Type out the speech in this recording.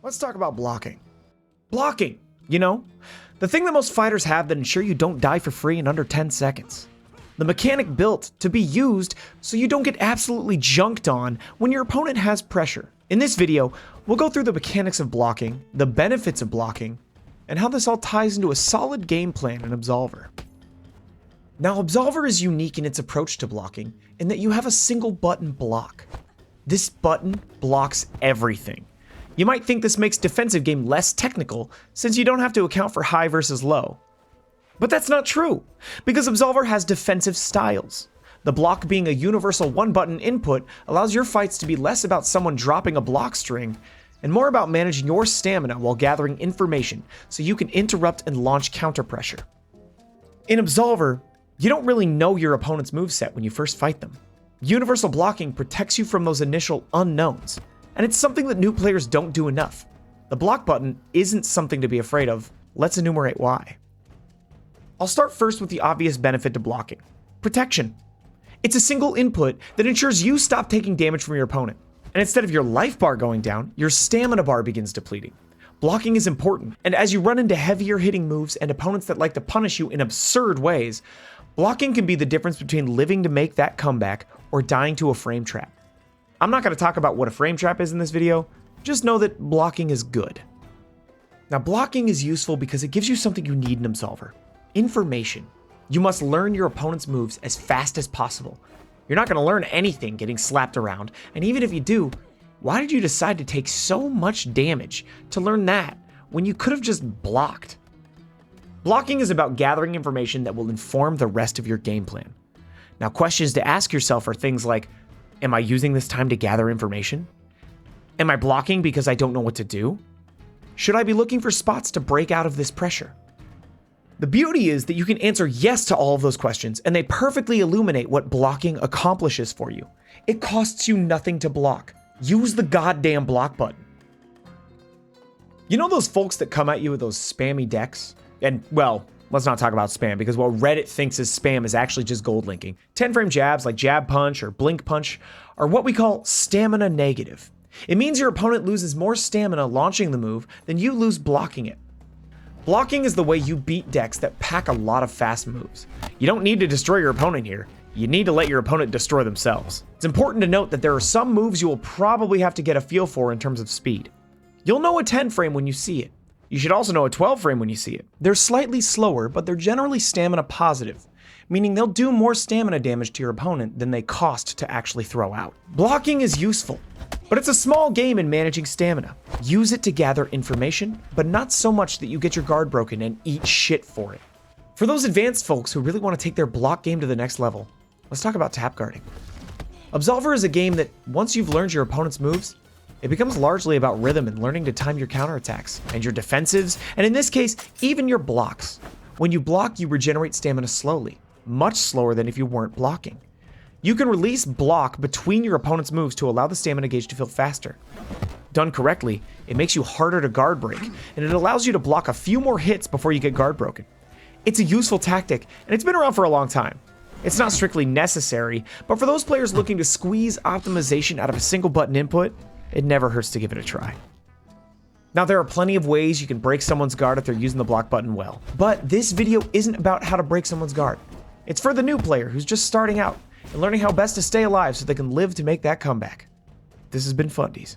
Let's talk about blocking. Blocking, you know? The thing that most fighters have that ensure you don't die for free in under 10 seconds. The mechanic built to be used so you don't get absolutely junked on when your opponent has pressure. In this video, we'll go through the mechanics of blocking, the benefits of blocking, and how this all ties into a solid game plan in Absolver. Now, Absolver is unique in its approach to blocking in that you have a single button block. This button blocks everything. You might think this makes defensive game less technical since you don't have to account for high versus low. But that's not true, because Absolver has defensive styles. The block being a universal one-button input allows your fights to be less about someone dropping a block string and more about managing your stamina while gathering information so you can interrupt and launch counter pressure. In Absolver, you don't really know your opponent's moveset when you first fight them. Universal blocking protects you from those initial unknowns, and it's something that new players don't do enough. The block button isn't something to be afraid of. Let's enumerate why. I'll start first with the obvious benefit to blocking: protection. It's a single input that ensures you stop taking damage from your opponent, and instead of your life bar going down, your stamina bar begins depleting. Blocking is important, and as you run into heavier hitting moves and opponents that like to punish you in absurd ways, blocking can be the difference between living to make that comeback or dying to a frame trap. I'm not going to talk about what a frame trap is in this video, just know that blocking is good. Now, blocking is useful because it gives you something you need in Absolver: information. You must learn your opponent's moves as fast as possible. You're not going to learn anything getting slapped around, and even if you do, why did you decide to take so much damage to learn that when you could have just blocked? Blocking is about gathering information that will inform the rest of your game plan. Now, questions to ask yourself are things like, am I using this time to gather information? Am I blocking because I don't know what to do? Should I be looking for spots to break out of this pressure? The beauty is that you can answer yes to all of those questions, and they perfectly illuminate what blocking accomplishes for you. It costs you nothing to block. Use the goddamn block button. You know those folks that come at you with those spammy decks? And, well, let's not talk about spam, because what Reddit thinks is spam is actually just gold linking. 10-frame jabs like jab punch or blink punch are what we call stamina negative. It means your opponent loses more stamina launching the move than you lose blocking it. Blocking is the way you beat decks that pack a lot of fast moves. You don't need to destroy your opponent here. You need to let your opponent destroy themselves. It's important to note that there are some moves you will probably have to get a feel for in terms of speed. You'll know a 10-frame when you see it. You should also know a 12-frame when you see it. They're slightly slower, but they're generally stamina positive, meaning they'll do more stamina damage to your opponent than they cost to actually throw out. Blocking is useful, but it's a small game in managing stamina. Use it to gather information, but not so much that you get your guard broken and eat shit for it. For those advanced folks who really want to take their block game to the next level, let's talk about tap guarding. Absolver is a game that, once you've learned your opponent's moves, it becomes largely about rhythm and learning to time your counterattacks and your defensives, and in this case, even your blocks. When you block, you regenerate stamina slowly, much slower than if you weren't blocking. You can release block between your opponent's moves to allow the stamina gauge to fill faster. Done correctly, it makes you harder to guard break, and it allows you to block a few more hits before you get guard broken. It's a useful tactic, and it's been around for a long time. It's not strictly necessary, but for those players looking to squeeze optimization out of a single button input, it never hurts to give it a try. Now, there are plenty of ways you can break someone's guard if they're using the block button well, but this video isn't about how to break someone's guard. It's for the new player who's just starting out and learning how best to stay alive so they can live to make that comeback. This has been Fundies.